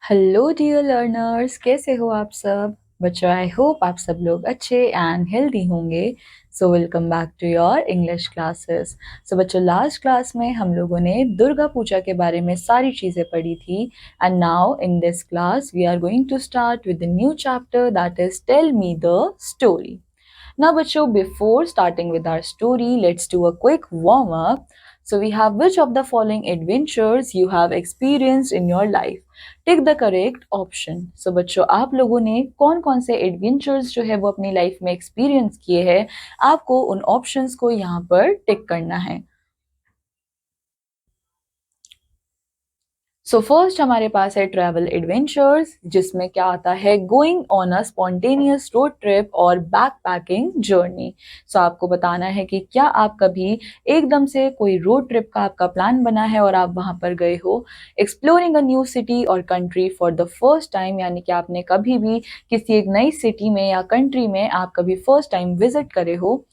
Hello dear learners, कैसे हो आप सब बच्चों। आई होप आप सब लोग अच्छे एंड हेल्दी होंगे। So welcome back to your English classes. So बच्चों, लास्ट क्लास में हम लोगों ने दुर्गा पूजा के बारे में सारी चीज़ें पढ़ी थी and now in this class we are going to start with the new chapter that is tell me the story. Now, बच्चों, before starting with our story, let's do a quick warm up. So, we have which of the following adventures you have experienced in your life? Take the correct option. So, बच्चों, आप लोगों ने कौन कौन से adventures जो है वो अपनी लाइफ में एक्सपीरियंस किए हैं, आपको उन ऑप्शंस को यहाँ पर टिक करना है। सो फर्स्ट हमारे पास है ट्रैवल एडवेंचर्स, जिसमें क्या आता है going on a spontaneous road trip और बैक पैकिंग जर्नी। सो आपको बताना है कि क्या आप कभी एकदम से कोई रोड ट्रिप का आपका प्लान बना है और आप वहां पर गए हो एक्सप्लोरिंग अ न्यू सिटी और country for the first time, यानी कि आपने कभी भी किसी एक नई सिटी में या कंट्री में आप कभी फर्स्ट टाइम विजिट करे हो।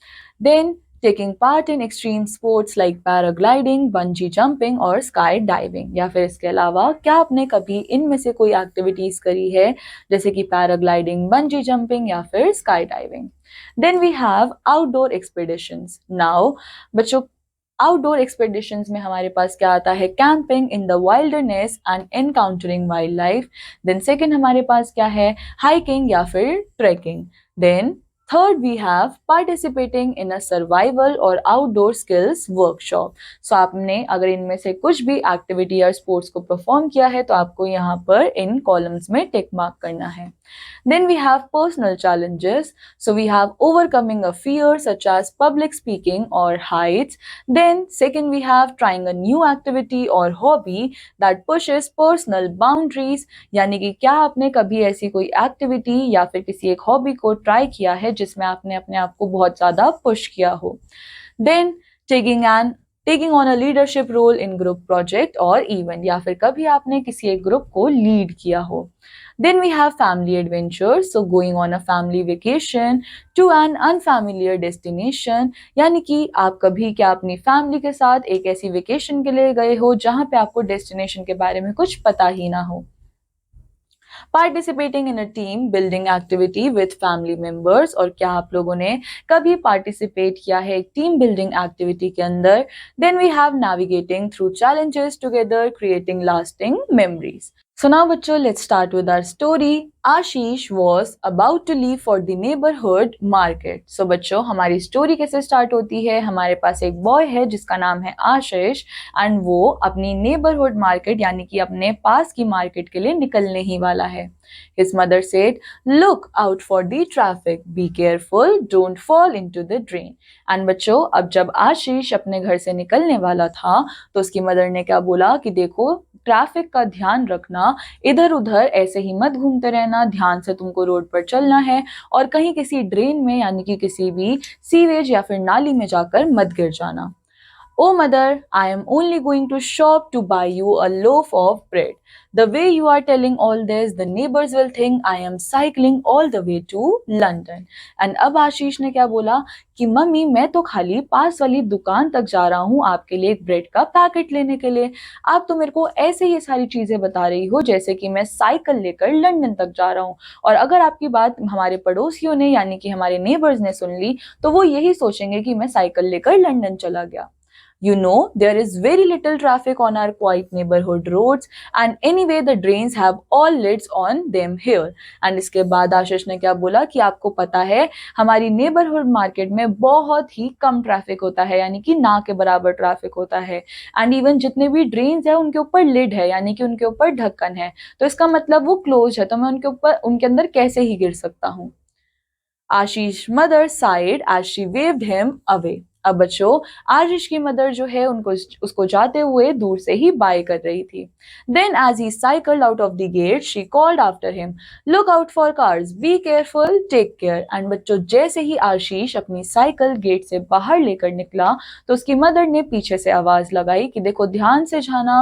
Then taking part in extreme sports like paragliding, bungee jumping और स्काई डाइविंग, या फिर इसके अलावा क्या आपने कभी इनमें से कोई एक्टिविटीज करी है जैसे कि पैराग्लाइडिंग, बंजी जंपिंग या फिर skydiving. Then we have outdoor expeditions. Now बच्चों, आउटडोर एक्सपेडिशंस में हमारे पास क्या आता है camping in the wilderness and encountering wildlife. Then second हमारे पास क्या है हाइकिंग या फिर trekking. Then third we have participating in a survival और आउटडोर स्किल्स वर्कशॉप। सो आपने अगर इनमें से कुछ भी एक्टिविटी या स्पोर्ट्स को परफॉर्म किया है तो आपको यहाँ पर इन कॉलम्स में टिक मार्क करना है। Then we have personal challenges. So we have overcoming a fear such as public speaking or heights. Then second we have trying a new activity or hobby that pushes personal boundaries. यानी कि क्या आपने कभी ऐसी कोई activity या फिर किसी एक हॉबी को ट्राई किया है जिसमें आपने अपने आप को बहुत ज्यादा पुश किया हो। Then taking on a leadership role in group project और event, या फिर कभी आपने किसी एक ग्रुप को लीड किया हो। Then we have family adventures, so going on a family vacation to an unfamiliar destination, यानी कि आप कभी क्या अपनी फैमिली के साथ एक ऐसी वेकेशन के लिए गए हो जहां पे आपको डेस्टिनेशन के बारे में कुछ पता ही ना हो। Participating in a team building activity with family members, और क्या आप लोगों ने कभी पार्टिसिपेट किया है एक टीम बिल्डिंग एक्टिविटी के अंदर। Then we have navigating through challenges together creating lasting memories. So now बच्चों, let's start with our story. Ashish was about to leave for the neighborhood market. So बच्चों, हमारी story कैसे start होती है, हमारे पास एक बॉय है जिसका नाम है आशीष एंड वो अपनी नेबरहुड मार्केट यानी कि अपने पास की मार्केट के लिए निकलने ही वाला है। His mother said, "Look out for the traffic. Be careful. Don't fall into the drain." And बच्चों, अब जब आशीष अपने घर से निकलने वाला था तो उसकी मदर ने क्या बोला कि देखो, ट्रैफिक का ध्यान रखना, इधर उधर ऐसे ही मत घूमते रहना, ध्यान से तुमको रोड पर चलना है और कहीं किसी ड्रेन में यानी कि किसी भी सीवेज या फिर नाली में जाकर मत गिर जाना। Oh mother, I am only going to shop to buy you a loaf of bread. The way you are telling all this, the neighbors will think I am cycling all the way to London. And अब आशीष ने क्या बोला कि mummy, मैं तो खाली पास वाली दुकान तक जा रहा हूँ आपके लिए एक ब्रेड का पैकेट लेने के लिए। आप तो मेरे को ऐसे ये सारी चीजें बता रही हो जैसे कि मैं साइकिल लेकर लंदन तक जा रहा हूँ। और अगर आपकी बात हमारे पड़ोसियों ने यानी कि हमारे नेबर्स ने सुन ली तो वो यही सोचेंगे कि मैं साइकिल लेकर लंदन चला गया। You know, there is very little traffic on our quiet neighborhood roads, and anyway the drains have all lids on them here. And इसके बाद आशीष ने क्या बोला कि आपको पता है हमारी नेबरहुड मार्केट में बहुत ही कम ट्रैफिक होता है, यानी कि ना के बराबर ट्रैफिक होता है। एंड इवन जितने भी ड्रेन्स है उनके ऊपर लिड है, यानी कि उनके ऊपर ढक्कन है, तो इसका मतलब वो क्लोज है, तो मैं उनके अंदर कैसे ही गिर सकता हूँ। Ashish mother sighed as she waved him away. अब बच्चों, आशीष की मदर जो है उनको उसको जाते हुए दूर से ही बाय कर रही थी। Then as he cycled out of the gate she called after him, look out for cars, be careful, take care. And बच्चों, जैसे ही आशीष अपनी साइकिल गेट से बाहर लेकर निकला तो उसकी मदर ने पीछे से आवाज लगाई कि देखो, ध्यान से जाना,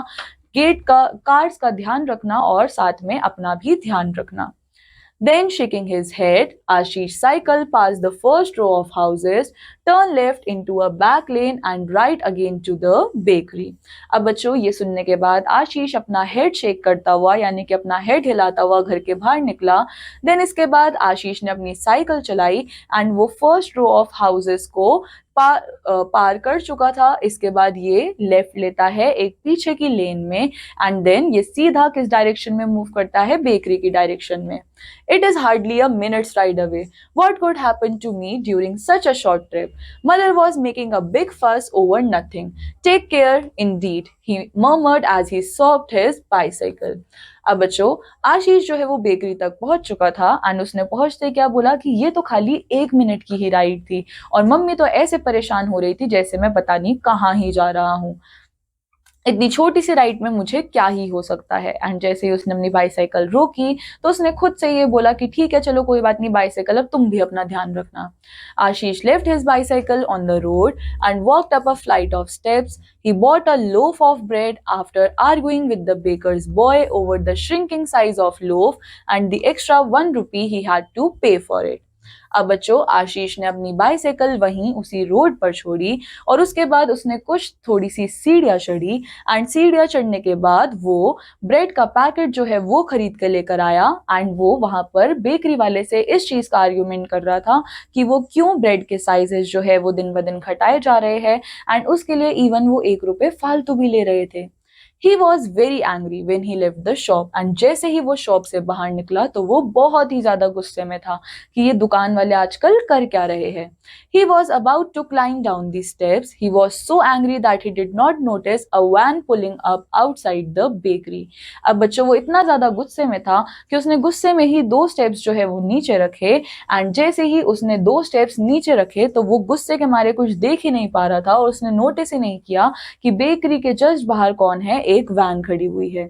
गेट का कार्स का ध्यान रखना और साथ में अपना भी ध्यान रखना। Then shaking his head, Ashish cycled past the first row of houses turn left into a back lane and right again to the bakery. अब बच्चों ये सुनने के बाद आशीष अपना हेड शेक करता हुआ यानी कि अपना हेड हिलाता हुआ घर के बाहर निकला। देन इसके बाद आशीष ने अपनी साइकिल चलाई एंड वो फर्स्ट रो ऑफ हाउसेस को पार कर चुका था। इसके बाद ये लेफ्ट लेता है एक पीछे की लेन में एंड देन ये सीधा किस डायरेक्शन में मूव करता है? बेकरी की डायरेक्शन में। It is hardly a minute's ride away. What could happen to me during such a short trip? Mother was making a big fuss over nothing. Take care, indeed, he murmured as he sopped his bicycle. अब बच्चों आशीष जो है वो bakery तक पहुंच चुका था and उसने पहुंचते क्या बोला कि ये तो खाली 1 मिनट की ही राइड थी और मम्मी तो ऐसे परेशान हो रही थी जैसे मैं पता नहीं कहाँ ही जा रहा हूँ। इतनी छोटी सी राइड में मुझे क्या ही हो सकता है। एंड जैसे ही उसने अपनी बाइसाइकिल रोकी तो उसने खुद से ये बोला कि ठीक है चलो कोई बात नहीं बाइसाइकिल, अब तुम भी अपना ध्यान रखना। Ashish left his bicycle on the road and walked up a flight of steps. He bought a loaf of bread after arguing with the baker's boy over the shrinking size of loaf and the extra 1 rupee he had to pay for it. अब बच्चों आशीष ने अपनी bicycle वहीं उसी road पर छोड़ी और उसके बाद उसने कुछ थोड़ी सी सीढ़ियां चढ़ी एंड सीढ़ियां चढ़ने के बाद वो ब्रेड का पैकेट जो है वो खरीद के लेकर आया एंड वो वहां पर बेकरी वाले से इस चीज का आर्ग्यूमेंट कर रहा था कि वो क्यों ब्रेड के साइजेस जो है वो दिन ब दिन घटाए जा रहे हैं एंड उसके लिए इवन वो 1 रुपए फालतू भी ले रहे थे। He was very angry when he left the shop and जैसे ही वो शॉप से बाहर निकला तो वो बहुत ही ज्यादा गुस्से में था कि ये दुकान वाले आजकल कर क्या रहे हैं। He was about to climb down the steps. He was so angry that he did not notice a van pulling up outside the bakery. अब बच्चों वो इतना ज्यादा गुस्से में था कि उसने गुस्से में ही 2 स्टेप्स जो है वो नीचे रखे एंड जैसे ही उसने 2 स्टेप्स नीचे रखे तो वो गुस्से के मारे कुछ देख ही नहीं पा रहा था और उसने नोटिस ही नहीं किया कि बेकरी के जस्ट बाहर कौन है, एक वैन खड़ी हुई है।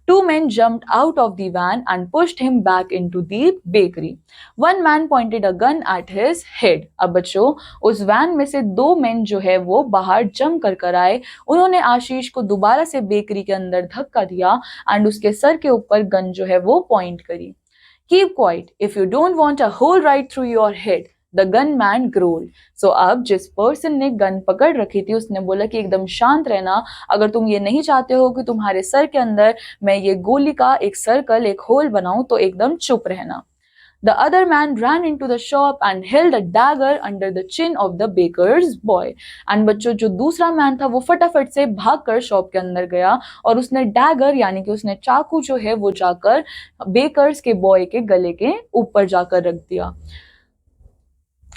2 men jumped out of the van and pushed him back into the bakery. One man pointed a gun at his head. अब बच्चों उस वैन में से 2 men जो है वो बाहर जंप कर आए। उन्होंने आशीष को दोबारा से बेकरी के अंदर धक्का दिया एंड उसके सर के ऊपर गन जो है वो पॉइंट करी। Keep quiet if you don't want a hole right through your head. The gun man growled. So अब जिस पर्सन ने गन पकड़ रखी थी उसने बोला कि एकदम शांत रहना, अगर तुम ये नहीं चाहते हो कि तुम्हारे सर के अंदर मैं ये गोली का एक सर्कल, एक होल बनाऊं, तो एकदम चुप रहना। The other man ran into the shop and held a dagger under the chin of the baker's boy. And बच्चों जो दूसरा मैन था वो फटाफट से भागकर शॉप के अंदर गया और उसने डैगर यानी कि उसने चाकू जो है वो जाकर बेकर्स के बॉय के गले के ऊपर जाकर रख दिया।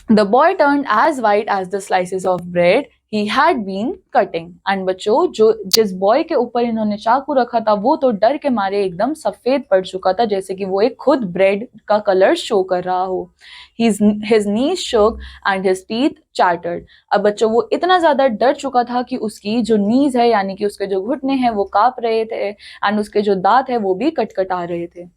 The boy turned as white as the slices of bread he had been cutting. And बच्चों जो जिस बॉय के ऊपर इन्होंने चाकू रखा था वो तो डर के मारे एकदम सफेद पड़ चुका था, जैसे कि वो एक खुद ब्रेड का कलर शो कर रहा हो। His knees shook and his teeth chattered. अब बच्चों वो इतना ज्यादा डर चुका था कि उसकी जो नीज है यानी कि उसके जो घुटने हैं वो कांप रहे थे एंड उसके जो दांत है वो भी कटकटा रहे थे।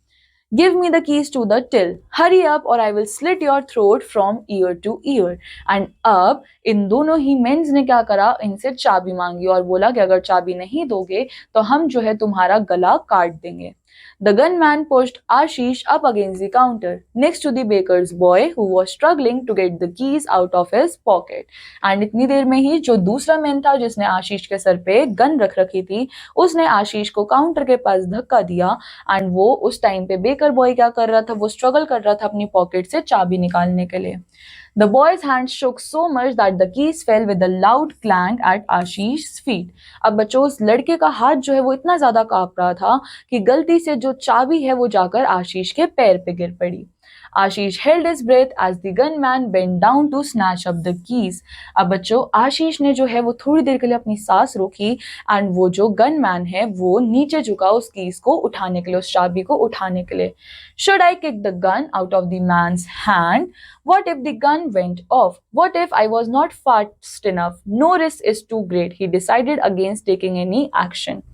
Give me the keys to the till. Hurry up or I will slit your throat from ear to ear. And अब इन दोनों ही मेंस ने क्या करा, इनसे चाबी मांगी और बोला कि अगर चाबी नहीं दोगे तो हम जो है तुम्हारा गला काट देंगे। The gunman pushed Ashish up against the counter next to the baker's boy who was struggling to get the keys out of his pocket. And इतनी देर में ही जो दूसरा मैन था जिसने आशीष के सर पे गन रख रखी थी उसने आशीष को काउंटर के पास धक्का दिया एंड वो उस टाइम पे बेकर बॉय क्या कर रहा था, वो स्ट्रगल कर रहा था अपनी पॉकेट से चाबी निकालने के लिए। The boy's hands shook so much that the keys fell with a loud clang at Ashish's feet. अब बच्चों उस लड़के का हाथ जो है वो इतना ज्यादा कांप रहा था कि गलती से जो चाबी है वो जाकर आशीष के पैर पे गिर पड़ी। आशीष held his breath as the gunman bent down to snatch up the keys. अब बच्चों आशीष ने जो है वो थोड़ी देर के लिए अपनी सांस रोकी एंड वो जो गनमैन है वो नीचे झुका उस कीज को उठाने के लिए, उस चाबी को उठाने के लिए। Should I kick the gun out of the man's hand? What if the gun went off? What if I was not fast enough? No risk is too great. He decided against taking any action.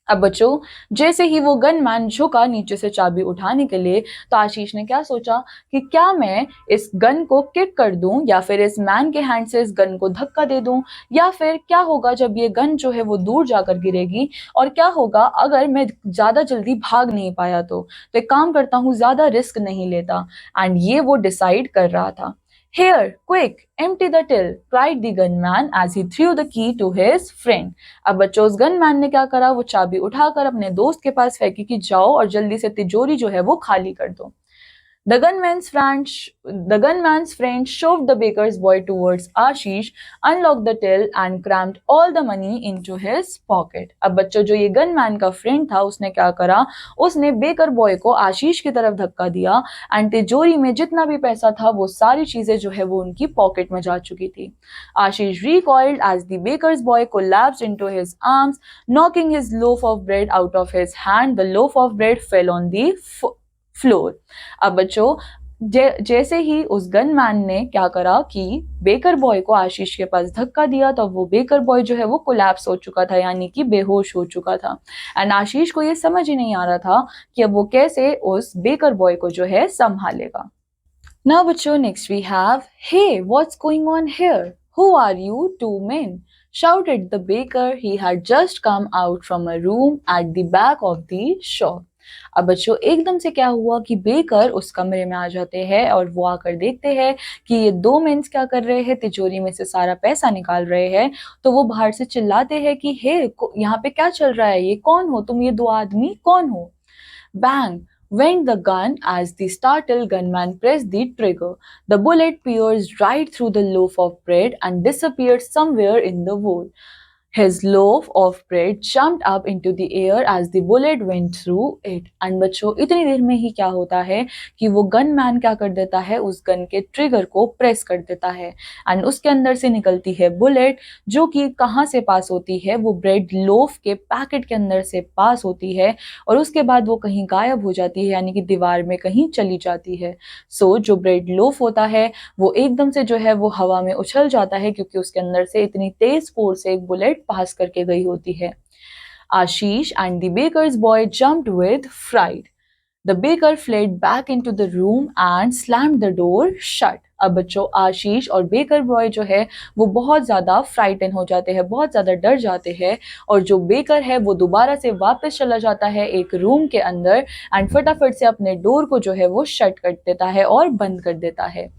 अब बच्चों जैसे ही वो gunman झुका नीचे से चाबी उठाने के लिए तो आशीष ने क्या सोचा कि क्या मैं इस गन को किक कर दूं या फिर इस मैन के हैंड से इस गन को धक्का दे दूं, या फिर क्या होगा जब ये गन जो है वो दूर जाकर गिरेगी, और क्या होगा अगर मैं ज्यादा जल्दी भाग नहीं पाया तो एक काम करता हूँ, ज्यादा रिस्क नहीं लेता। एंड ये वो डिसाइड कर रहा था। Here, quick, empty the till, cried the gunman as he threw the key to his friend. अब बच्चों उस गनमैन ने क्या करा, वो चाबी उठाकर अपने दोस्त के पास फेंकी कि जाओ और जल्दी से तिजोरी जो है वो खाली कर दो. The gunman's friend shoved the baker's boy towards Ashish, unlocked the till and crammed all the money into his pocket. अब बच्चों जो ये गनमैन का फ्रेंड था उसने क्या करा, उसने बेकर बॉय को आशीष की तरफ धक्का दिया एंड तिजोरी में जितना भी पैसा था वो सारी चीजें जो है वो उनकी पॉकेट में जा चुकी थी. Ashish recoiled as the baker's boy collapsed into his arms, knocking his loaf of bread out of his hand. The loaf of bread fell on the floor. अब बच्चों जैसे ही उस गनमैन ने क्या करा कि बेकर बॉय को आशीष के पास धक्का दिया तो वो बेकर बॉय जो है वो कोलैप्स हो चुका था, यानी कि बेहोश हो चुका था. एंड आशीष को ये समझ ही नहीं आ रहा था कि अब वो कैसे उस बेकर बॉय को जो है संभालेगा. नाउ बच्चों next we have, hey what's going on here, who are you two men, shouted the baker. He had just come out from a room at the back of the shop. अब बच्चों एकदम से क्या हुआ कि baker उस कमरे में आ जाते हैं और वो आकर देखते हैं कि ये दो मेंस क्या कर रहे हैं, तिजोरी में से सारा पैसा निकाल रहे हैं. तो वो बाहर से चिल्लाते हैं कि हे यहाँ पे क्या चल रहा है, ये कौन हो तुम, ये दो आदमी कौन हो. Bang went the gun as the startled gunman pressed the trigger. The bullet pierced right through the loaf of bread and disappeared somewhere in the wall. His loaf of bread jumped up into the air as the bullet went through it. And बच्चों इतनी देर में ही क्या होता है कि वो gun man क्या कर देता है, उस गन के ट्रिगर को प्रेस कर देता है एंड उसके अंदर से निकलती है बुलेट, जो कि कहाँ से पास होती है, वो ब्रेड लोफ के पैकेट के अंदर से पास होती है और उसके बाद वो कहीं गायब हो जाती है, यानी कि दीवार में कहीं चली जाती है. सो जो ब्रेड लोफ होता है वो एकदम से जो है वो हवा में उछल जाता है क्योंकि उसके अंदर से इतनी तेज फोर्स से एक बुलेट पास करके गई होती है. Ashish and the baker's boy jumped with fright. The baker fled back into the room and slammed the door shut. अब बच्चों आशीष और बेकर बॉय जो है वो बहुत ज़्यादा फ्राइटन हो जाते हैं, बहुत ज़्यादा डर जाते हैं और जो बेकर है वो दोबारा से वापस चला जाता है एक रूम के अंदर एंड फटाफट से अपने डोर को जो है वो शट कर देता है और बंद कर देता है.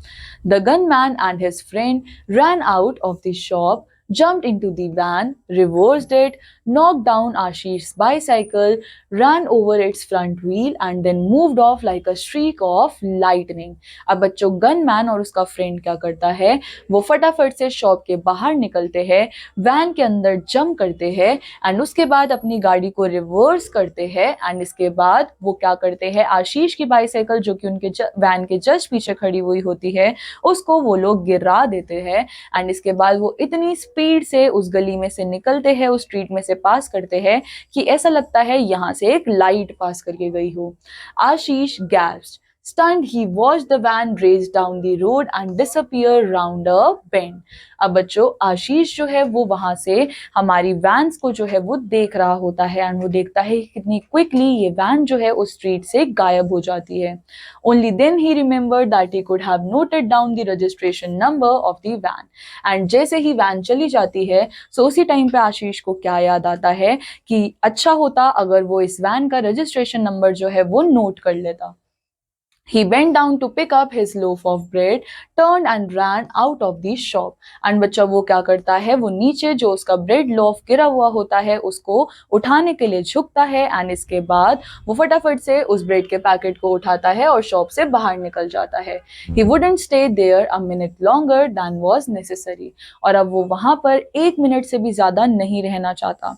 The gun man and his friend ran out of the shop, jumped into the van, reversed it, knocked down Ashish's bicycle, ran over its front wheel and then moved off like a streak of lightning. अब बच्चों gun man और उसका friend क्या करता है, वो फटाफट से शॉप के बाहर निकलते हैं, वैन के अंदर जंप करते हैं एंड उसके बाद अपनी गाड़ी को रिवर्स करते हैं एंड इसके बाद वो क्या करते हैं, आशीष की बाइसाइकिल जो कि उनके वैन के जस्ट पीछे खड़ी हुई होती है उसको वो लोग गिरा देते हैं एंड इसके बाद वो इतनी स्पीड से उस गली में से निकलते हैं, उस स्ट्रीट में से पास करते हैं कि ऐसा लगता है यहाँ से एक लाइट पास करके गई हो. आशीष gasped. Stunned, he watched the van race down the road and disappear round a bend. अब बच्चों आशीष जो है वो वहां से हमारी वैन्स को जो है वो देख रहा होता है एंड वो देखता है कि कितनी क्विकली ये वैन जो है उस स्ट्रीट से गायब हो जाती है. Only then he remembered that he could have noted down the registration number of the van. And जैसे ही वैन चली जाती है सो उसी टाइम पे आशीष को क्या याद आता है कि अच्छा होता अगर वो इस वैन का रजिस्ट्रेशन नंबर जो है वो नोट कर लेता. He bent down to pick up his loaf of bread, turned and ran out of the shop. And बच्चा वो क्या करता है, वो नीचे जो उसका ब्रेड लोफ गिरा हुआ होता है उसको उठाने के लिए झुकता है एंड इसके बाद वो फटाफट से उस ब्रेड के पैकेट को उठाता है और शॉप से बाहर निकल जाता है. He wouldn't stay there a minute longer than was necessary. और अब वो वहां पर एक मिनट से भी ज्यादा नहीं रहना चाहता.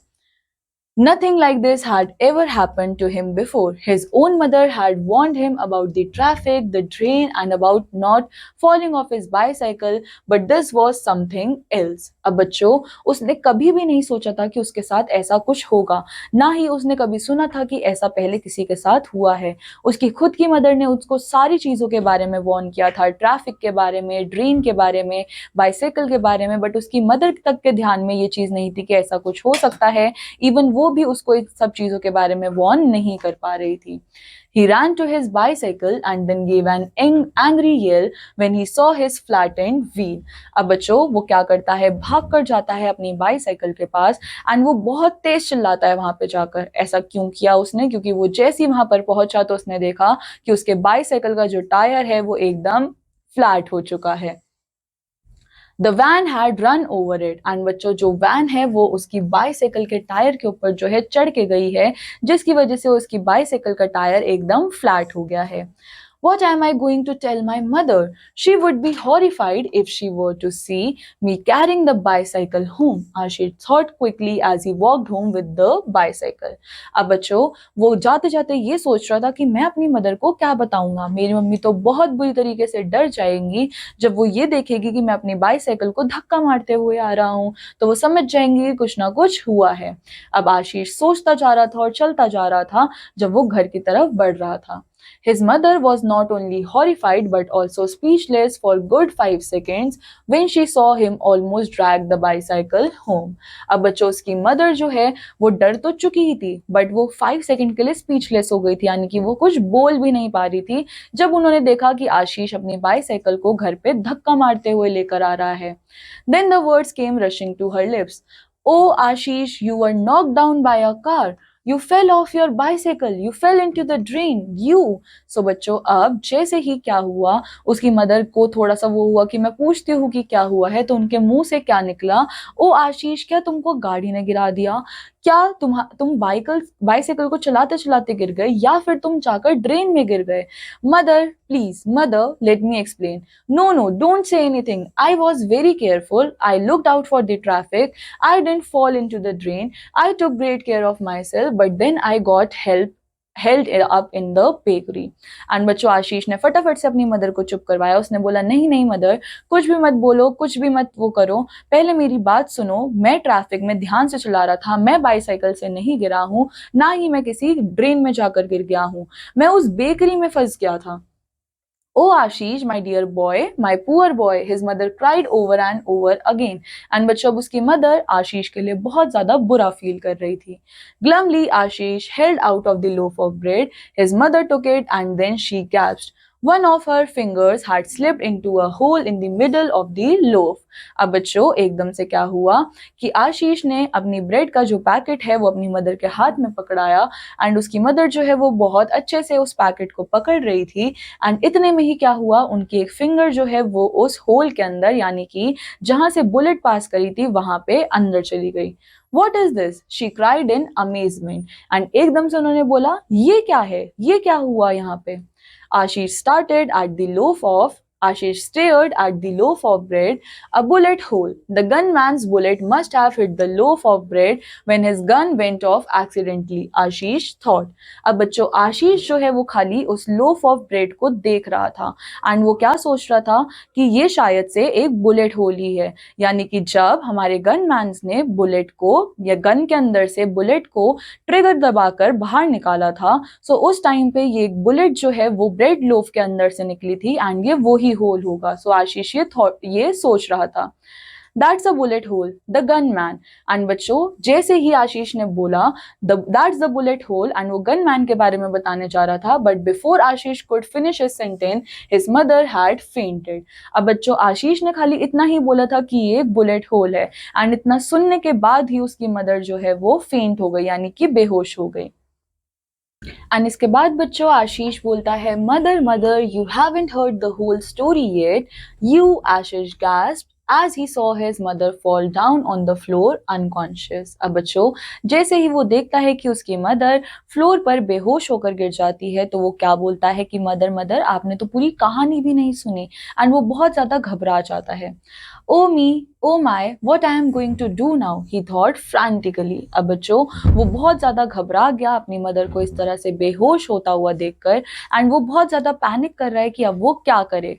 Nothing like this had ever happened to him before. His own mother had warned him about the traffic, the drain, and about not falling off his bicycle, but this was something else. अब बच्चों उसने कभी भी नहीं सोचा था कि उसके साथ ऐसा कुछ होगा, ना ही उसने कभी सुना था कि ऐसा पहले किसी के साथ हुआ है. उसकी खुद की मदर ने उसको सारी चीज़ों के बारे में वार्न किया था, ट्रैफिक के बारे में, ड्रेन के बारे में, बाइसाइकिल के बारे में, बट उसकी मदर तक के ध्यान में ये चीज़ नहीं थी कि ऐसा कुछ हो सकता है. इवन वो भी उसको इन सब चीजों के बारे में वार्न नहीं कर पा रही थी. He ran to his bicycle and then gave an angry yell when he saw his flattened wheel. अब बच्चों वो क्या करता है, भाग कर जाता है अपनी बाइसाइकिल के पास एंड वो बहुत तेज चिल्लाता है वहां पे जाकर. ऐसा क्यों किया उसने, क्योंकि वो जैसे ही वहां पर पहुंचा तो उसने देखा कि उसके बाइसाइकिल का जो टायर है वो एकदम फ्लैट हो चुका है. The van had run over it, and बच्चों जो वैन है वो उसकी बाइसाइकिल के टायर के ऊपर जो है चढ़ के गई है, जिसकी वजह से उसकी बाइसाइकिल का टायर एकदम फ्लैट हो गया है। What am I going to tell my mother? She would be horrified if she were to see me carrying the bicycle home, Ashish thought quickly as he walked home with the bicycle. अब बच्चों वो जाते जाते ये सोच रहा था कि मैं अपनी मदर को क्या बताऊंगा, मेरी मम्मी तो बहुत बुरी तरीके से डर जाएंगी जब वो ये देखेगी कि मैं अपनी बाइसाइकिल को धक्का मारते हुए आ रहा हूँ, तो वो समझ जाएंगी कि कुछ ना कुछ हुआ है। अब आशीष सोचता जा रहा था और चलता जा रहा था जब वो घर की तरफ बढ़ रहा था। His mother was not only horrified but also speechless for good 5 seconds when she saw him almost drag the bicycle home. अब बच्चों उसकी मदर जो है वो डर तो चुकी ही थी बट वो 5 सेकंड के लिए स्पीचलेस हो गई थी, यानी कि वो कुछ बोल भी नहीं पा रही थी जब उन्होंने देखा कि आशीष अपनी बाइसाइकिल को घर पे धक्का मारते हुए लेकर आ रहा है। Then the words came rushing to her lips. Oh Ashish, you were knocked down by a car. You fell off your bicycle. You fell into the drain. You. So बच्चों अब जैसे ही क्या हुआ, उसकी मदर को थोड़ा सा वो हुआ कि मैं पूछती हूँ कि क्या हुआ है, तो उनके मुंह से क्या निकला, ओ आशीष क्या तुमको गाड़ी ने गिरा दिया, क्या तुम बाइसाइकिल को चलाते चलाते गिर गए या फिर तुम जाकर ड्रेन में गिर गए। Mother please mother let me explain. No, no, don't say anything. I was very careful. I looked out for the traffic. I didn't fall into the drain. I took great care of myself, but then I got held up in the bakery. And बच्चों आशीष ने फटाफट से अपनी mother को चुप करवाया। उसने बोला नहीं नहीं मदर, कुछ भी मत बोलो, कुछ भी मत वो करो, पहले मेरी बात सुनो। मैं ट्रैफिक में ध्यान से चला रहा था, मैं बाइसाइकिल से नहीं गिरा हूँ, ना ही मैं किसी ड्रेन में जाकर गिर गया हूँ, मैं उस बेकरी में फंस गया था। Oh Ashish, my dear boy, my poor boy, his mother cried over and over again. And बच्चों अब उसकी मदर आशीष के लिए बहुत ज्यादा बुरा फील कर रही थी। Glumly Ashish held out of the loaf of bread. His mother took it and then she gasped. One of her fingers had slipped into a hole in the middle of the loaf. अब बच्चों एकदम से क्या हुआ कि आशीष ने अपनी bread का जो पैकेट है वो अपनी मदर के हाथ में पकड़ाया, एंड उसकी मदर जो है वो बहुत अच्छे से उस पैकेट को पकड़ रही थी, एंड इतने में ही क्या हुआ, उनकी एक फिंगर जो है वो उस होल के अंदर, यानी कि जहां से बुलेट पास करी थी वहां पे अंदर चली गई। What is this? She cried in amazement. And एकदम से उन्होंने बोला ये क्या है, ये क्या हुआ यहाँ पे। Ashish started at the loaf of Ashish stared at the loaf of bread, a bullet hole. The gunman's bullet must have hit the loaf of bread when his gun went off accidentally, Ashish thought. अब बच्चों आशीष जो है वो खाली उस loaf of bread को देख रहा था, एंड वो क्या सोच रहा था कि ये शायद से एक बुलेट होल ही है, यानी कि जब हमारे गनमैन ने बुलेट को या गन के अंदर से बुलेट को ट्रिगर दबाकर बाहर निकाला था, सो उस टाइम पे ये बुलेट जो है वो ब्रेड लोफ के अंदर से निकली थी, एंड ये वो ही होल होगा। सो आशीष ये सोच रहा था। That's a bullet hole, the gun man. And बच्चों जैसे ही आशीष ने बोला that's the bullet hole and वो गन मैन के बारे में बताने जा रहा था, but before Ashish could finish his sentence his mother had fainted. अब बच्चों आशीष ने खाली इतना ही बोला था कि ये एक बुलेट होल है, एंड इतना सुनने के बाद ही उसकी मदर जो है वो फेंट हो गई, यानी कि बेहोश हो गई। एंड इसके बाद बच्चों आशीष बोलता है mother mother you haven't heard the whole story yet. You Ashish gasped as he saw his mother fall down on the floor unconscious। अब बच्चों जैसे ही वो देखता है कि उसकी मदर फ्लोर पर बेहोश होकर गिर जाती है, तो वो क्या बोलता है कि मदर मदर आपने तो पूरी कहानी भी नहीं सुनी, एंड वो बहुत ज्यादा घबरा जाता है। Oh me, oh my, what I am going to do now? He thought frantically। अब बच्चों वो बहुत ज्यादा घबरा गया अपनी मदर को इस तरह से बेहोश होता हुआ देखकर, एंड वो बहुत ज्यादा पैनिक कर रहा है कि अब वो क्या करे।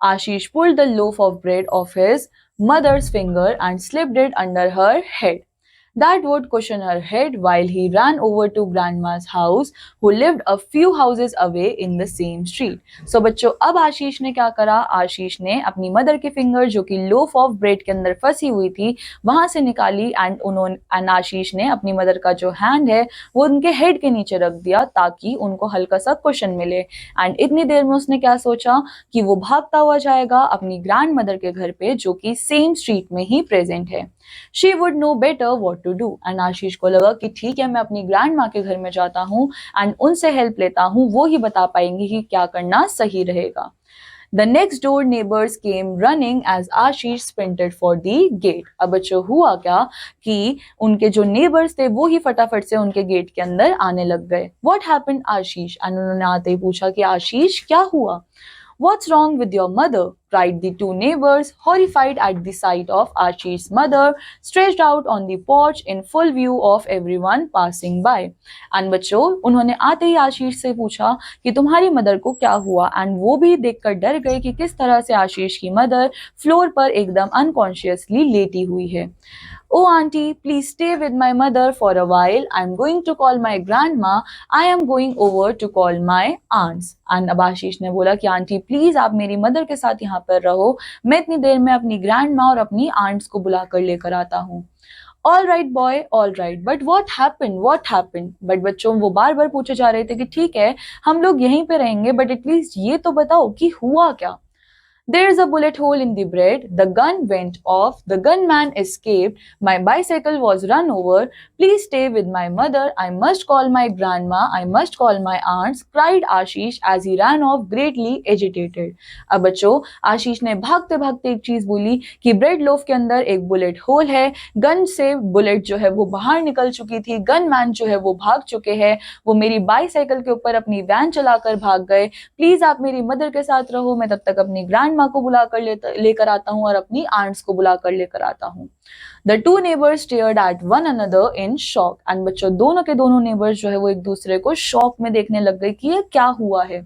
Ashish pulled the loaf of bread off his mother's finger and slipped it under her head. That would cushion her head while he ran over to grandma's house, who lived a few houses away in the same street. So बच्चों अब आशीष ने क्या करा, आशीष ने अपनी mother की finger जो कि लोफ ऑफ ब्रेड के अंदर फंसी हुई थी वहां से निकाली, एंड आशीष ने अपनी मदर का जो हैंड है वो उनके हेड के नीचे रख दिया ताकि उनको हल्का सा कुशन मिले। एंड इतनी देर में उसने क्या सोचा कि वो भागता हुआ जाएगा अपनी ग्रैंड मदर के घर पे जो कि सेम स्ट्रीट में ही प्रेजेंट है। She would know better what to do। And Ashish को लगा कि ठीक है मैं अपनी ग्रैंड माँ के घर में जाता हूँ एंड उनसे हेल्प लेता हूँ, वो ही बता पाएंगी कि क्या करना सही रहेगा। The next door neighbors came running as Ashish sprinted for the gate. अब बच्चों हुआ क्या कि उनके जो नेबर्स थे वो ही फटाफट से उनके गेट के अंदर आने लग गए. What happened Ashish? And उन्होंने आते ही पूछा कि आशीष क्या हुआ? What's wrong with your mother? Cried the two neighbors, horrified at the sight of Ashish's mother stretched out on the porch in full view of everyone passing by. And बच्चों उन्होंने आते ही आशीष से पूछा कि तुम्हारी मदर को क्या हुआ, एंड वो भी देखकर डर गए कि किस तरह से आशीष की मदर फ्लोर पर एकदम अनकॉन्शियसली लेटी हुई है. Oh, auntie, please stay with my mother for a while. I'm going to call my grandma. I am going over to call my aunts. And अब आशीष ने बोला कि आंटी प्लीज आप मेरी मदर के साथ यहाँ पर रहो, मैं इतनी देर में अपनी ग्रैंड माँ और अपनी आंट्स को बुलाकर लेकर आता हूँ. All right boy, all right, but what happen. But बच्चों वो बार बार पूछे जा रहे थे कि ठीक है हम लोग यहीं पे रहेंगे, बट एटलीस्ट ये तो बताओ कि हुआ क्या. There's a bullet hole in the bread. The gun went off. The gunman escaped. My bicycle was run over. Please stay with my mother. I must call my grandma. I must call my aunts, cried Ashish as he ran off greatly agitated. अब बच्चों आशीष ने भागते भागते एक चीज बोली कि bread loaf के अंदर एक बुलेट होल है, गन से बुलेट जो है वो बाहर निकल चुकी थी, गनमैन जो है वो भाग चुके हैं, वो मेरी बाईसाइकिल के ऊपर अपनी वैन चलाकर भाग गए. प्लीज आप मेरी मदर के साथ रहो, मैं तब तक अपनी ग्रैंड माँ को बुलाकर लेकर आता हूँ और अपनी आंट्स को बुलाकर लेकर आता हूँ. The two neighbors stared at one another in shock. And बच्चों दोनों के दोनों नेबर्स जो है वो एक दूसरे को शॉक में देखने लग गए कि ये क्या हुआ है.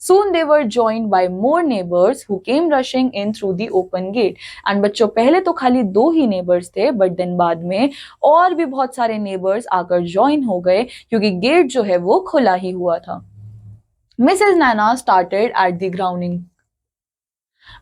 Soon they were joined by more neighbors who came rushing in through the open gate. And बच्चों पहले तो खाली 2 ही नेबर्स थे, बट देन बाद में और भी बहुत सारे नेबर्स आकर ज्वाइन हो गए क्योंकि गेट जो है वो खुला ही हुआ था. Mrs. Nana started at the grounding.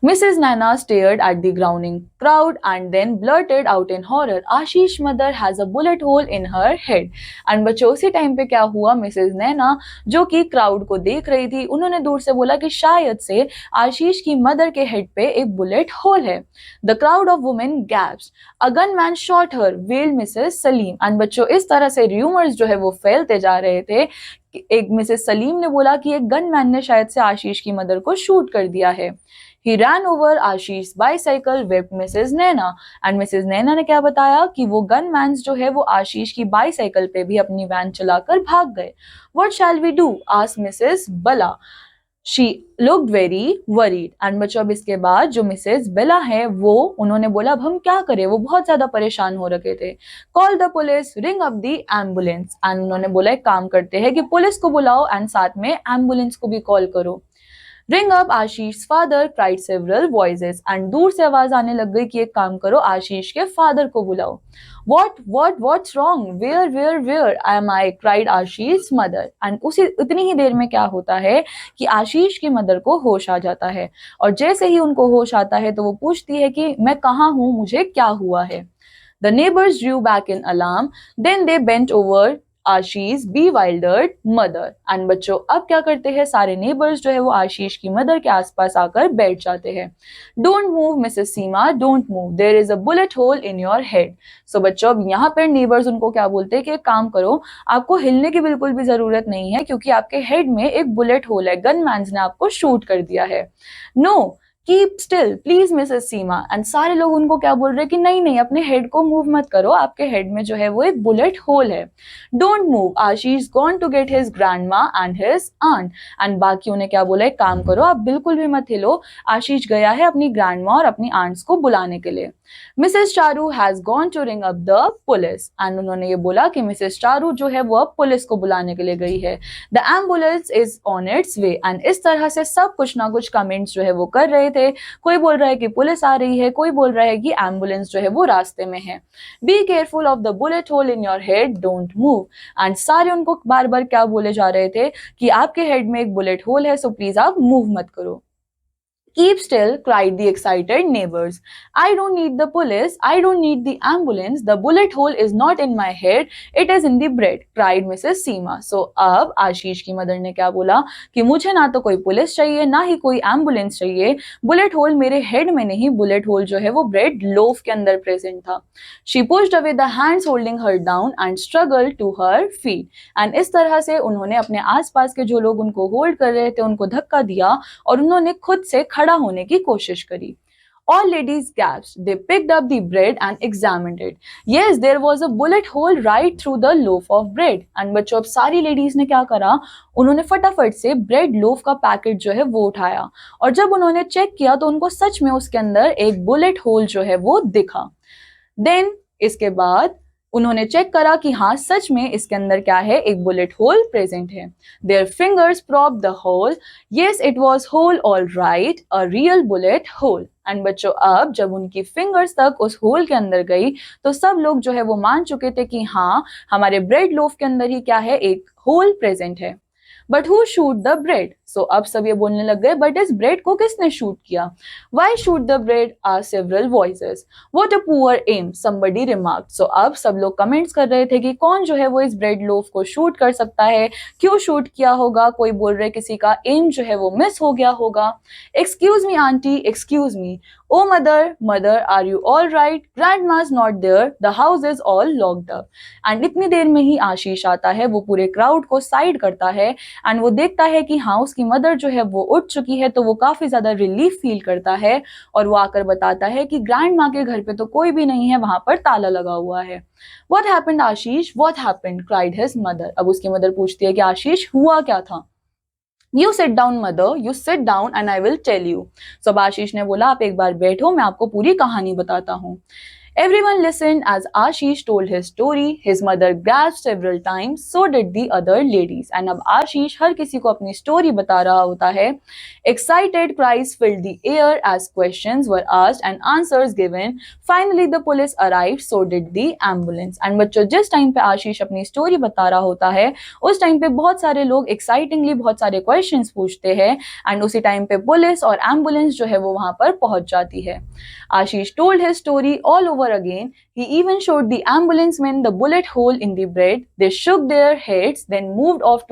Mrs. Nana stared at the groaning crowd and then blurted out in horror, Ashish's mother has a bullet hole in her head. And बच्चों उसी टाइम पे क्या हुआ, मिसेज नैना जो कि crowd को देख रही थी उन्होंने दूर से बोला कि शायद से आशीष की मदर के हेड पे एक बुलेट होल है. The crowd of women gasps, a gunman shot her, wailed Mrs Salim. And बच्चों इस तरह से र्यूमर्स जो है वो फैलते जा रहे थे. एक मिसेज सलीम ने बोला कि एक गनमैन ने शायद से आशीष की मदर को शूट कर दिया है. He ran over Ashish's bicycle, wept Mrs. Naina. And Mrs. Naina ने क्या बताया कि वो गनमैन्स जो है वो आशीष की बाईसाइकिल पे भी अपनी वैन चलाकर भाग गए. What shall we do? asked Mrs. Bala. She looked very worried. And बच्चों अब इसके बाद जो मिसेज बेला है वो उन्होंने बोला अब हम क्या करें, वो बहुत ज्यादा परेशान हो रखे थे. Call the police, ring up the ambulance. And उन्होंने बोला एक काम करते हैं कि पुलिस को बुलाओ एंड साथ में एम्बुलेंस को भी कॉल करो. Ring up Ashish's father, cried several voices. And दूर से आवाज आने लग गई कि एक काम करो आशीष के फादर को बुलाओ. What's wrong? Where am I? cried Ashish's mother. And उसी उतनी ही देर में क्या होता है कि आशीष की मदर को होश आ जाता है और जैसे ही उनको होश आता है तो वो पूछती है कि मैं कहाँ हूँ, मुझे क्या हुआ है. The neighbors drew back in alarm. Then they bent over Ashish bewildered mother. And बच्चों अब क्या करते हैं सारे नेबर्स जो है वो आशीष की मदर के आसपास आकर बैठ जाते हैं. Don't move Mrs Seema, don't move, there is a bullet hole in your head. So बच्चों अब यहाँ पर नेबर्स उनको क्या बोलते हैं कि एक काम करो, आपको हिलने की बिल्कुल भी जरूरत नहीं है क्योंकि आपके हेड में एक बुलेट होल है, गनमैन्स ने आपको शूट कर दिया है. No, keep still please Mrs Seema. And सारे लोग उनको क्या बोल रहे हैं कि नहीं नहीं अपने हेड को मूव मत करो, आपके हेड में जो है वो एक बुलेट होल है. Don't move, Ashish gone to get his grandma and his aunt. And बाकी उन्हें क्या बोला, एक काम करो आप बिल्कुल भी मत हिलो, आशीष गया है अपनी ग्रैंडमा और अपनी आंट्स को बुलाने के लिए. Mrs Charu has gone to ring up the police. And उन्होंने ये बोला कि मिसेस चारू जो है वो अब पुलिस को बुलाने के लिए गई है. The ambulance is on it's way. And इस तरह से सब कुछ ना कुछ कमेंट्स जो है वो कर रहे थे. कोई बोल रहा है कि पुलिस आ रही है, कोई बोल रहा है कि एम्बुलेंस जो है वो रास्ते में है. Be careful of the bullet hole in your head, don't move. And सारे उनको बार बार क्या बोले जा रहे थे कि आपके हेड में एक बुलेट होल है, सो प्लीज आप मूव मत करो. Keep still, cried the excited neighbors. I don't need the police. I don't need the ambulance. The bullet hole is not in my head. It is in the bread, cried Mrs. Seema. So अब आशीष की mother ने क्या बोला कि मुझे ना तो कोई पुलिस चाहिए ना ही कोई एम्बुलेंस चाहिए. बुलेट होल मेरे हेड में नहीं, बुलेट होल जो है वो ब्रेड लोफ के अंदर प्रेजेंट था. She pushed away the hands holding her down and struggled to her feet. And इस तरह से उन्होंने अपने आसपास के जो लोग उनको होल्ड कर रहे थे उनको धक्का दिया और उन्होंने खुद से खड़ा होने की कोशिश करी. All ladies gasped. They picked up the bread and examined it. Yes, there was a bullet hole right through the loaf of bread. And बच्चों अब सारी ladies ने क्या करा, उन्होंने फटाफट से ब्रेड लोफ का पैकेट जो है वो उठाया और जब उन्होंने चेक किया तो उनको सच में उसके अंदर एक बुलेट होल जो है वो दिखा. देन इसके बाद उन्होंने चेक करा कि हाँ सच में इसके अंदर क्या है, एक बुलेट होल प्रेजेंट है. Their fingers prop the hole. Yes it was hole all right, a real bullet hole. And बच्चों अब जब उनकी फिंगर्स तक उस होल के अंदर गई तो सब लोग जो है वो मान चुके थे कि हाँ हमारे ब्रेड लोफ के अंदर ही क्या है, एक होल प्रेजेंट है. But who shoot the bread. So अब सब ये बोलने लग गए बट इस ब्रेड को किसने शूट किया. Why shoot the bread are several voices. What a poor aim, somebody remarked. So अब सब लोग कमेंट्स कर रहे थे कि कौन जो है वो इस ब्रेड लोफ को शूट कर सकता है, क्यों शूट किया होगा. कोई बोल रहे किसी का एम जो है वो मिस हो गया होगा. Excuse me aunty, excuse me. Oh mother, mother are you all right, grandma is not there, the house is all locked up. And इतनी देर में ही आशीष आता है, वो पूरे क्राउड को साइड करता है एंड वो देखता है कि हाँ उसकी मदर जो है वो उठ चुकी है तो वो काफी ज्यादा रिलीफ फील करता है और वो आकर बताता है कि ग्रैंड माँ के घर पे तो कोई भी नहीं है, वहां पर ताला लगा हुआ है. What happened Ashish, what happened, cried his mother. अब उसकी मदर पूछती है कि आशीष हुआ क्या था. You sit down mother, you sit down and I will tell you. So आशीष ने बोला आप एक बार बैठो, मैं आपको पूरी कहानी बताता हूँ. Everyone listened as Ashish told his story. His mother gasped several times. So did the other ladies. And अब आशीष हर किसी को अपनी स्टोरी बता रहा होता है. Excited cries filled the air as questions were asked and answers given. Finally the police arrived. So did the ambulance. And बच्चों जिस टाइम पे आशीष अपनी स्टोरी बता रहा होता है उस टाइम पे बहुत सारे लोग एक्साइटिंगली बहुत सारे क्वेश्चंस पूछते हैं एंड उसी टाइम पे पुलिस और एम्बुलेंस जो है वो वहां पर पहुंच जाती है. आशीष told his story all over again. He even showed the ambulance men the bullet hole in the bread. They shook their heads, then moved off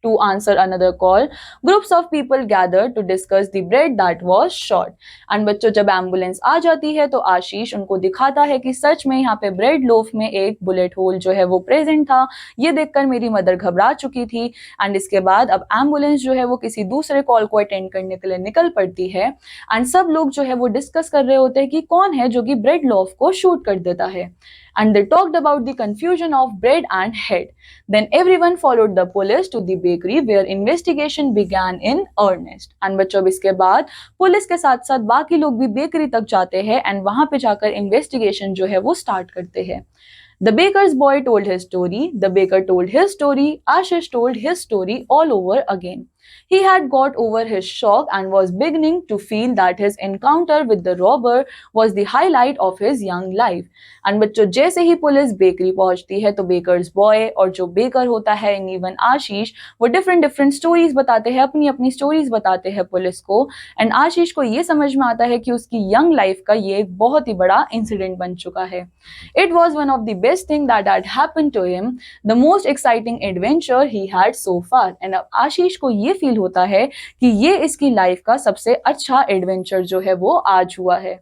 to answer another call. Groups of people gathered to discuss the bread that was shot. And बच्चों जब ambulance आ जाती है तो आशीष उनको दिखाता है कि सच में यहाँ पे ब्रेड लोफ में एक बुलेट होल जो है वो प्रेजेंट था. ये देखकर मेरी मदर घबरा चुकी थी. एंड इसके बाद अब एम्बुलेंस जो है वो किसी दूसरे कॉल को अटेंड करने के लिए निकल पड़ती है एंड सब लोग जो है वो डिस्कस कर रहे होते हैं कि कौन है जो कि ब्रेड लोफ को शूट कर देता है. And they talked about the confusion of bread and head. Then everyone followed the police to the bakery where investigation began in earnest. And बच्चों अब इसके बाद पुलिस के साथ साथ बाकी लोग भी बेकरी तक जाते हैं एंड वहां पे जाकर इन्वेस्टिगेशन जो है वो स्टार्ट करते हैं. The baker's boy told his story. The baker told his story. Ashish told his story all over again. He had got over his shock and was beginning to feel that his encounter with the robber was the highlight of his young life. And बच्चों जैसे ही police bakery पहुंचती है तो bakers boy और जो baker होता है and even आशीष वो डिफरेंट स्टोरीज बताते हैं, अपनी अपनी स्टोरीज बताते हैं पुलिस को एंड आशीष को ये समझ में आता है कि उसकी यंग लाइफ का ये एक बहुत ही बड़ा इंसिडेंट बन चुका है. It was one of the best thing that had happened to him, the most exciting adventure he had so far. And अब आशीष को ये फील होता है कि ये इसकी लाइफ का सबसे अच्छा एडवेंचर जो है वो आज हुआ है.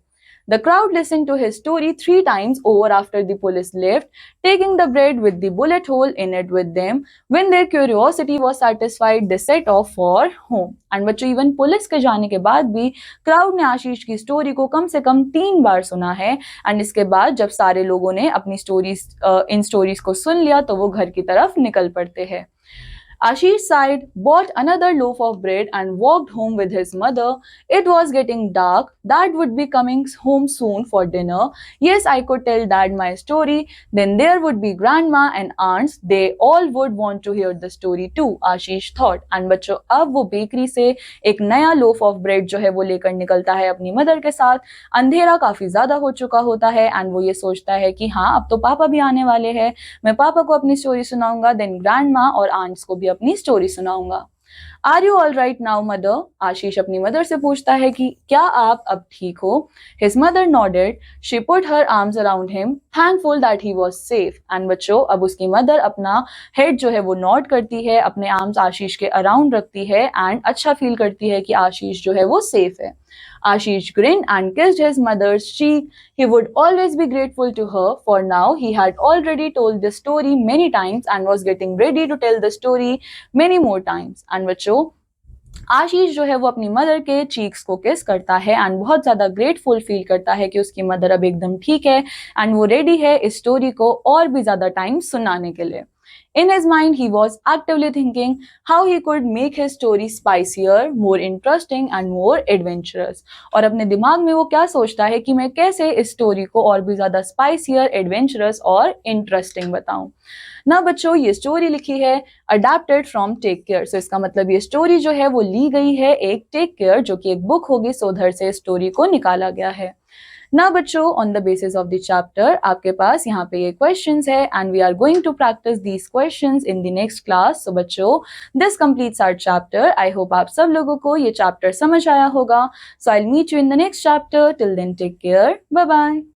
The crowd listened to his story 3 times over after the police left, taking the bread with the bullet hole in it with them. When their curiosity was satisfied, they set off for home. And बच्चों even police के जाने के बाद भी crowd ने आशीष की story को कम से कम 3 बार सुना है एंड इसके बाद जब सारे लोगों ने अपनी इन स्टोरीज को सुन लिया तो वो घर की तरफ निकल पड़ते हैं. Ashish sighed, bought another loaf of bread and walked home with his mother. It was getting dark. Dad would be coming home soon for dinner. Yes, I could tell Dad my story. Then there would be grandma and aunts. They all would want to hear the story too, Ashish thought. And बच्चों अब वो bakery से एक नया loaf of bread जो है वो लेकर निकलता है अपनी मदर के साथ. अंधेरा काफी ज्यादा हो चुका होता है एंड वो ये सोचता है कि हाँ अब तो पापा भी आने वाले हैं, मैं पापा को अपनी स्टोरी सुनाऊंगा, देन ग्रैंडमा और आंट्स को भी अपनी स्टोरी सुनाऊंगा. Are you all right now mother? Ashish अपनी मदर से पूछता है कि क्या आप अब ठीक हो? His mother nodded. She put her arms around him, thankful that he was safe. And बच्चों, अब उसकी मदर अपना हेड जो है वो नॉड करती है, अपने आर्म्स आशीष के अराउंड रखती है एंड अच्छा फील करती है कि आशीष जो है वो सेफ है. Ashish grinned and kissed his mother's cheek. He would always be grateful to her, for now he had already told this story many times and was getting ready to tell the story many more times. And बच्चों, आशीष जो है वो अपनी mother के cheeks को किस करता है एंड बहुत ज्यादा ग्रेटफुल फील करता है कि उसकी मदर अब एकदम ठीक है एंड वो रेडी है इस स्टोरी को और भी ज्यादा टाइम सुनाने के लिए. In his mind, he was actively thinking how he could make his story spicier, more interesting and more adventurous. और अपने दिमाग में वो क्या सोचता है कि मैं कैसे इस स्टोरी को और भी ज्यादा स्पाइसियर, एडवेंचरस और इंटरेस्टिंग बताऊं. ना बच्चों, ये स्टोरी लिखी है अडेप्टेड फ्रॉम टेक केयर. सो इसका मतलब ये स्टोरी जो है वो ली गई है एक टेक केयर जो कि एक बुक होगी, सो उधर से स्टोरी को निकाला गया है. ना बच्चों, on the basis of the chapter आपके पास यहाँ पे ये क्वेश्चंस है and we are going to practice these questions in the next class. So बच्चों, this completes our chapter. I hope आप सब लोगों को ये चैप्टर समझ आया होगा. So I will meet you in the next chapter. Till then take care. Bye bye.